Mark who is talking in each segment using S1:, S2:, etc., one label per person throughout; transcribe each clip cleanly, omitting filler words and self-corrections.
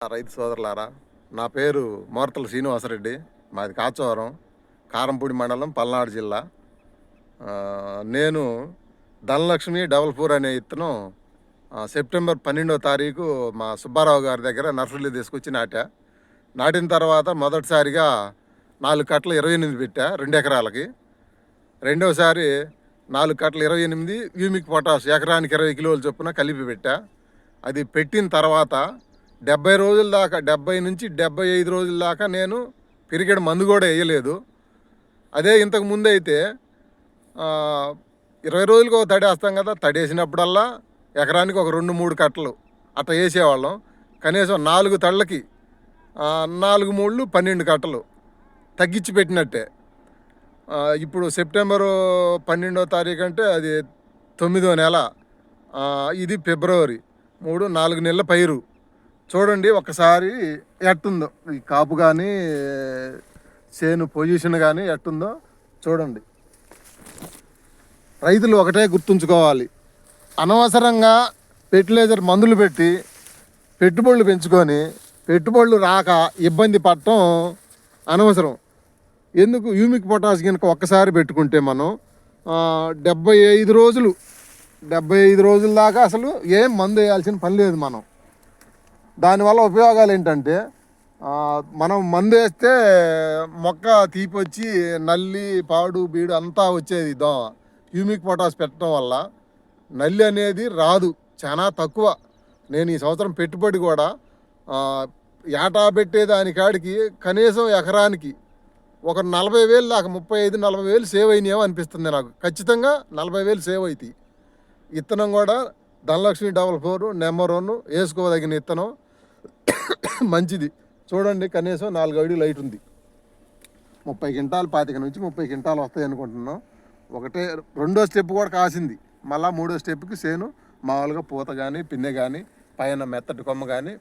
S1: రైతు సోదరులారా, నా పేరు మోర్తల శ్రీనివాసరెడ్డి. మాది కాచవరం, కారంపూడి మండలం, పల్నాడు జిల్లా. నేను ధనలక్ష్మి 44 అనే ఇత్తనం సెప్టెంబర్ 12వ తారీఖు మా సుబ్బారావు గారి దగ్గర నర్సరీలో తీసుకొచ్చి నాటిన తర్వాత మొదటిసారిగా 4 కట్టలు 28 పెట్టా 2 ఎకరాలకి. రెండోసారి 4 కట్టలు 28 హ్యూమిక్ పొటాష్ ఎకరానికి 20 కిలోల చొప్పున కలిపి పెట్టా. అది పెట్టిన తర్వాత 70 రోజుల దాకా, 70 నుంచి 75 రోజుల దాకా నేను పిరికెడు మందు కూడా వేయలేదు. అదే ఇంతకు ముందు అయితే 20 రోజులకు ఒక తడి వేస్తాం కదా, తడి వేసినప్పుడల్లా ఎకరానికి ఒక 2-3 కట్టలు అట్లా వేసేవాళ్ళం. కనీసం 4 తళ్ళకి 4 మూళ్ళు 12 కట్టలు తగ్గించి పెట్టినట్టే. ఇప్పుడు సెప్టెంబరు 12వ తారీఖు అంటే అది 9వ నెల, ఇది ఫిబ్రవరి 4 నెలల పైరు. చూడండి ఒకసారి ఎట్టుందో ఈ కాపు కానీ చేను పొజిషన్ కానీ ఎట్టుందో చూడండి. రైతులు ఒకటే గుర్తుంచుకోవాలి, అనవసరంగా ఫెర్టిలైజర్ మందులు పెట్టి పెట్టుబడులు పెంచుకొని పెట్టుబడులు రాక ఇబ్బంది పడటం అనవసరం. ఎందుకు? హ్యూమిక్ పొటాష్ కనుక ఒక్కసారి పెట్టుకుంటే మనం 75 రోజుల దాకా అసలు ఏం మందు వేయాల్సిన పని లేదు. మనం దానివల్ల ఉపయోగాలు ఏంటంటే, మనం మందు వేస్తే మొక్క తీపొచ్చి నల్లి పాడు బీడు అంతా వచ్చేది దోమ. హ్యూమిక్ పొటాష్ పెట్టడం వల్ల నల్లి అనేది రాదు, చాలా తక్కువ. నేను ఈ సంవత్సరం పెట్టుబడి కూడా ఏటా పెట్టేదానికాడికి కనీసం ఎకరానికి ఒక 40,000 దాకా 35-40,000 సేవ్ అయినాయేమో అనిపిస్తుంది నాకు. ఖచ్చితంగా 40,000 సేవ్ అవుతాయి. ఇత్తనం కూడా ధనలక్ష్మి 44 నెంబర్ 1 వేసుకోదగిన ఇత్తనం, మంచిది. చూడండి కనీసం 4 అడుగులు లైట్ ఉంది. 30 క్వింటాలు 25 నుంచి 30 క్వింటాలు వస్తాయి అనుకుంటున్నాం. రెండో స్టెప్ కూడా కాసింది. మళ్ళీ 3వ స్టెప్కి చేను మామూలుగా పూత కానీ పిందె కానీ పైన మెత్తటి కొమ్మ కానీ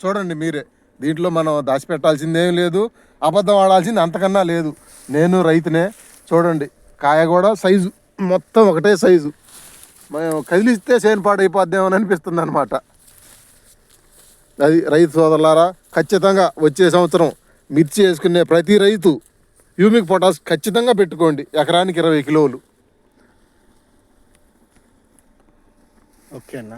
S1: చూడండి మీరే. దీంట్లో మనం దాచిపెట్టాల్సిందేం లేదు, అబద్ధం ఆడాల్సింది అంతకన్నా లేదు. నేను రైతునే. చూడండి కాయ కూడా సైజు మొత్తం ఒకటే సైజు. మేము కదిలిస్తే చేను పాడైపోద్దామని అనిపిస్తుంది అనమాట. అది రైతు సోదరులారా, ఖచ్చితంగా వచ్చే సంవత్సరం మిర్చి వేసుకునే ప్రతి రైతు హ్యూమిక్ పొటాష్ ఖచ్చితంగా పెట్టుకోండి, ఎకరానికి 20 కిలోలు.
S2: ఓకే అన్న.